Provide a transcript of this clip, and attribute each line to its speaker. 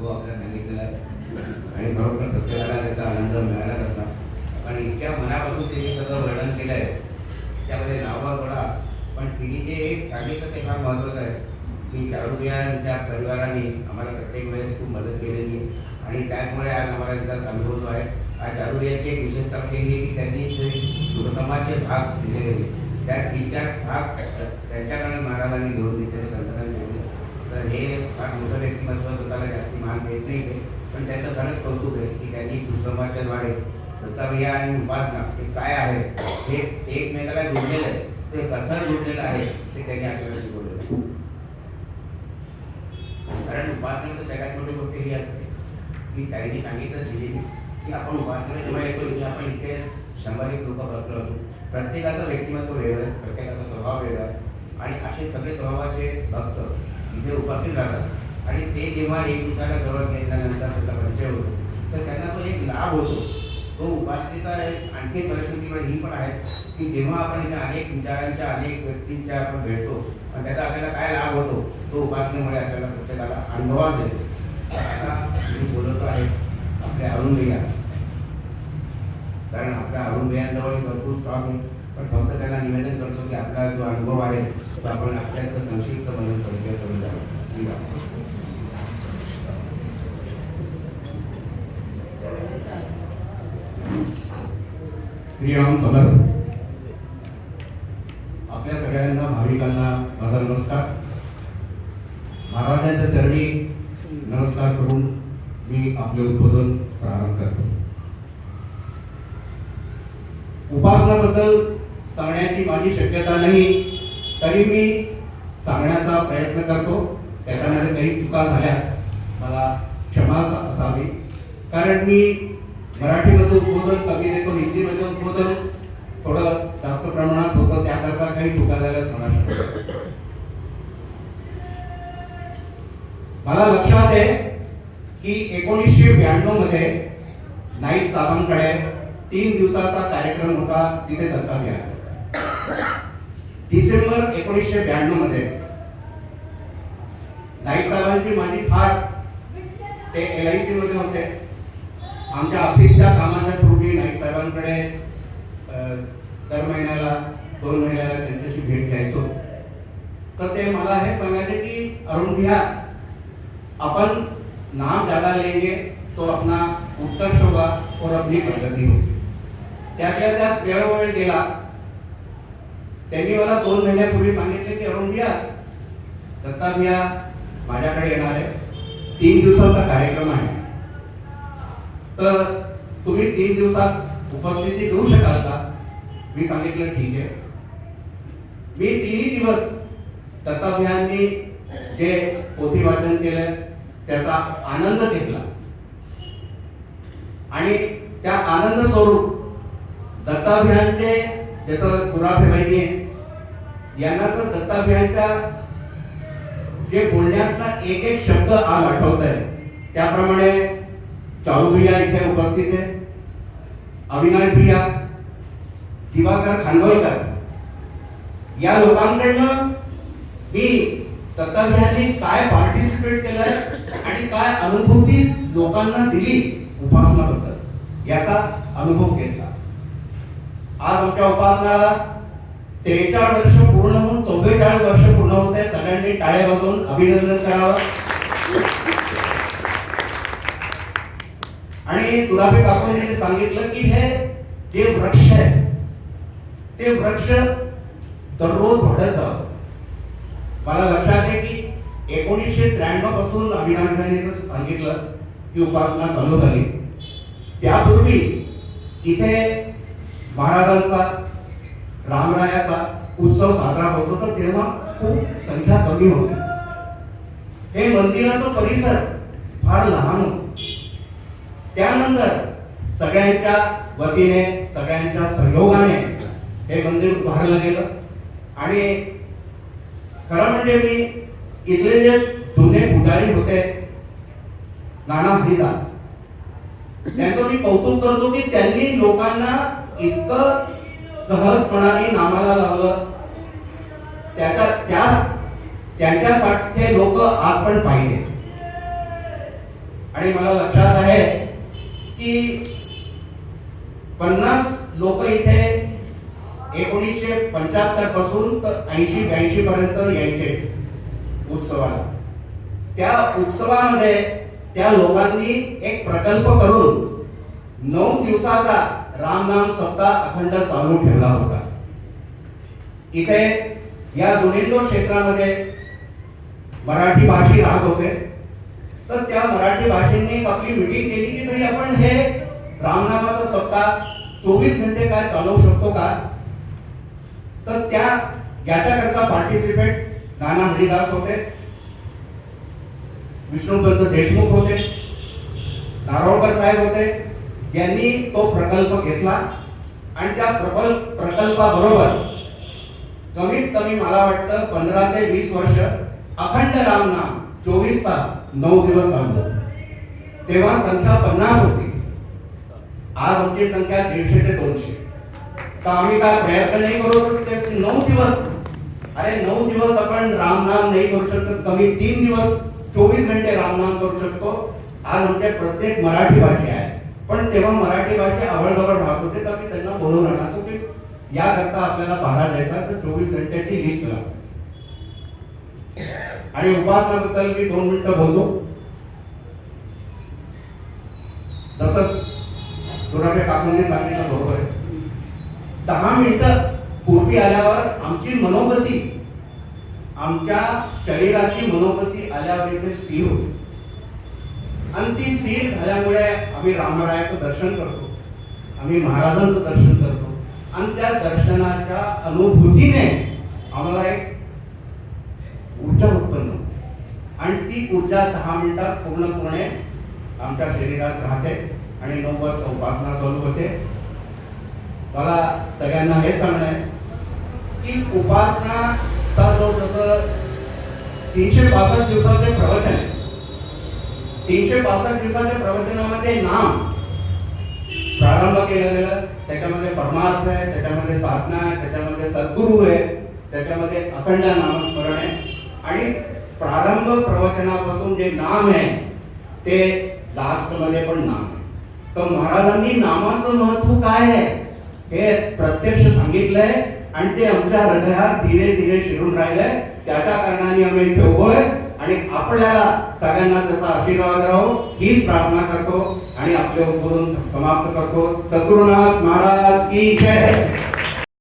Speaker 1: अनुभव आपल्याला सांगितलेला आहे आणि खरोखर प्रत्येकाला त्याचा आनंद मिळाला होता. आणि इतक्या मनापासून ते जे सगळं वर्णन केलं आहे त्यामध्ये नावा पडा, पण तिने जे सांगितलं ते फार महत्त्वाचं आहे की चारुबियांच्या परिवाराने आम्हाला प्रत्येक वेळेस खूप मदत केलेली आहे आणि त्यामुळे आज आम्हाला त्याचा अनुभव जो आहे. आज चारुबियांची एक विशेषता म्हणजे ही की त्यांनी जे सुरसमाजचे भाग दिले गेले त्या 3-4 भाग त्यांच्याकडे महाराजांनी घेऊन दिलेले संतांनी घेऊन. तर हे फार मोठं व्यक्तिमत्व स्वतःला जास्ती मान देत नाही ते, पण त्यांचं खरंच कौतुक आहे की त्यांनी सुसमाजाद्वारे दत्ताभिया आणि उपासना हे काय आहे हे एकमेकाला जोडलेलं आहे, ते कसं जोडलेलं आहे ते त्यांनी आपल्याला शिकवलेलं आहे. कारण उपासनेमध्ये सगळ्यात मोठी गोष्ट ही असते की त्यांनी सांगितलं दिलेली की आपण उपासना जेव्हा येतो इथे आपण इथे 100 लोक बसलो असतो. प्रत्येकाचं व्यक्तिमत्व वेगळं आहे, प्रत्येकाचा स्वभाव वेगळा आहे आणि असे सगळे स्वभावाचे भक्त इथे उपस्थित राहतात आणि ते जेव्हा एक दुसऱ्याला जवळ घेतल्यानंतर त्याचा परिचय होतो तर त्यांना तो एक लाभ होतो. तो उपासनेचा एक आणखी परिस्थितीमुळे ही पण आहे की जेव्हा आपण इथे अनेक विचारांच्या अनेक व्यक्तींच्या आपण भेटतो आणि त्याचा आपल्याला काय लाभ होतो तो उपासनेमुळे आपल्याला प्रत्येकाला अनुभवास देतो. आता मी बोलतो आहे आपल्या अरुण भैया, कारण आपल्या अरुण भैयांजवळ भरपूर स्टॉक आहे, पण फक्त त्यांना निवेदन करतो की आपला जो अनुभव आहे तो आपण आपल्याचं संक्षिप्त म्हणून परिचय करून द्यावा.
Speaker 2: श्रीराम समर्थ. आपल्या सगळ्यांना भाविकांना माझा नमस्कार. महाराजांच्या चरणी नमस्कार करून मी आपले उद्बोधन प्रारंभ करतो. उपासनाबद्दल सांगण्याची माझी शक्यता नाही, तरी मी सांगण्याचा प्रयत्न करतो. त्याच्यामध्ये काही चुका झाल्यास मला क्षमा असावी, कारण मी मराठीमध्ये उद्बोधन कमी देतो, हिंदीमध्ये उद्बोधन थोडं जास्त प्रमाणात होतं, त्याकरता काही चुका झाल्यास मला शक्य. मला लक्षात आहे की 1992 मध्ये नाईक साहेबांकडे 3 दिवसाचा कार्यक्रम होता तिथे दत्ताभिया. डिसेंबर 1992 मध्ये नाईक साहेबांची माझी फार, ते LIC मध्ये होते, आमच्या ऑफिसच्या कामाच्या थ्रू नाईक साहेबांकडे दर महिन्याला 2 महिन्याला त्यांच्याशी भेट घ्यायचो. तर ते मला हे सांगायचे की अरुण भैया अपन नाम ज्यादा लेंगे तो अपना उत्कर्ष होगा और अपनी प्रगति होगी. त्यात वेळ गेला. त्यांनी मला 2 महिन्यापूर्वी सांगितले की अरुण भैया दत्ता भैया माझ्याकडे येणार आहे, 3 दिवसाचा कार्यक्रम आहे, तर तुम्ही 3 दिवसात उपस्थिती देऊ शकाल का? मी सांगितलं ठीक आहे. मी 3 दिवस दत्ता भैयांनी जे पोथी वाचन केलं त्याचा आनंद घेतला आणि त्या आनंद स्वरूप दत्ताभियांचे जसं गुराफे वैद्य यांना तर दत्ताभियांच्या जे बोलण्यातला एक एक शब्द आज आठवत आहे, त्याप्रमाणे चारू भैया इथे उपस्थित आहे, अविनाश भैया, दिवाकर खानवलकर, या लोकांकडनं मी दत्ताभियांनी काय पार्टिसिपेट केलंय आणि काय अनुभूती लोकांना दिली उपासनाबद्दल याचा अनुभव घेतला. आज आमच्या उपासनाला 43 वर्ष पूर्ण होऊन 44 वर्ष पूर्ण होत आहे. सगळ्यांनी टाळ्या वाजवून अभिनंदन करावं. आणि तुराबे काकांनी जे सांगितलं की हे जे वृक्ष आहे ते वृक्ष दररोज वाढत जावं. मला लक्षात आहे की 1993 पासून अभिनंदनाने जसं सांगितलं की उपासना चालू झाली, त्यापूर्वी इथे महाराजांचा रामरायाचा उत्सव साजरा होतो, तर तेव्हा खूप संख्या कमी होती. हे मंदिराचं परिसर फार लहान होतं. त्यानंतर सगळ्यांच्या वतीने सगळ्यांच्या सहयोगाने हे मंदिर उभारलं गेलं आणि खरं म्हणजे मी इथले जे जुने पुजारी होते नाना हरिदास, त्यांचं मी कौतुक करतो की त्यांनी लोकांना इतकं सहजपणाने नामाला लावलं. त्यांच्यासाठी लोक आज पण पाहिले. आणि मला लक्षात आहे की 50 लोक इथे 1975 पासून तर 80-82 पर्यंत यायचे उत्सवाला. त्या उत्सवामध्ये त्या लोकांनी एक प्रकल्प करून 9 दिवसाचा रामनाम सप्ताह अखंड चालू ठेवला होता. इथे या जुनेंदूर क्षेत्रामध्ये मराठी भाषी राहत होते. तर त्या मराठी भाषींनी एक आपली मीटिंग केली की भाई आपण हे रामनामाचा सप्ताह 24 घंटे काय चालवू शकतो का. तर त्या याच्याकरता पार्टिसिपेट नाना हरिदास होते, विष्णुपंत देशमुख होते, नारोळकर साहेब होते. यांनी तो प्रकल्प घेतला आणि त्या प्रकल्पाबरोबर कमीत कमी मला वाटतं 15 ते 20 वर्ष अखंड रामनाम 24 तास 9 दिवस चाललो. तेव्हा संख्या 50 होती. आज आमची संख्या 150 ते 200. तर आम्ही काय प्रयत्न नाही करू शकत 9 दिवस. अरे 9 दिवस आपण रामनाम नाही करू शकत, कमी 3 दिवस 24 घंटे रामनाम करू शकतो. आज आमच्या प्रत्येक मराठी भाषा आहे. पण तेव्हा मराठी भाषा आवडजवळ राहत होते. तर मी त्यांना बोलून आणायचो की याकरता आपल्याला भाडा द्यायचा तर 24 घंट्याची लिस्ट लागते. आणि उपासनाबद्दल मी 2 मिनिटं बोलतो. जसं दुराटे काकूंनी सांगितलं बरोबर आहे. 10 मिनिटं पूर्वी आल्यावर आमची मनोगती, आमच्या शरीराची मनोगती आल्यावर इथे स्थिर होती. आणि ती स्थिर झाल्यामुळे आम्ही रामरायाचं दर्शन करतो, आम्ही महाराजांचं दर्शन करतो. आणि त्या दर्शनाच्या अनुभूतीने आम्हाला एक ऊर्जा उत्पन्न होते. आणि ती ऊर्जा 10 मिनिटात पूर्णपणे आमच्या शरीरात राहते आणि 9 वाजता उपासना चालू होते. मला सगळ्यांना हे सांगणं आहे की उपासनाचा जो जसं 365 दिवसाचे प्रवचन आहे, 365 दिवसाच्या प्रवचनामध्ये नाम प्रारंभ केलं गेलं. त्याच्यामध्ये परमार्थ आहे, त्याच्यामध्ये साधना आहे, त्याच्यामध्ये सद्गुरू आहे, त्याच्यामध्ये अखंड नामस्मरण आहे. आणि प्रारंभ प्रवचनापासून जे नाम आहे ते लास्ट मध्ये पण नाम आहे. तर महाराजांनी नामाचं महत्व काय आहे हे प्रत्यक्ष सांगितलंय आणि ते आमच्या हृदयात धीरे धीरे शिरून राहिलंय. त्याच्या कारणाने आम्ही इथे उभोय आणि आपल्याला सगळ्यांना त्याचा आशीर्वाद राहो हीच प्रार्थना करतो आणि आपले उद्बोधन समाप्त करतो. सद्गुरुनाथ महाराज की जय.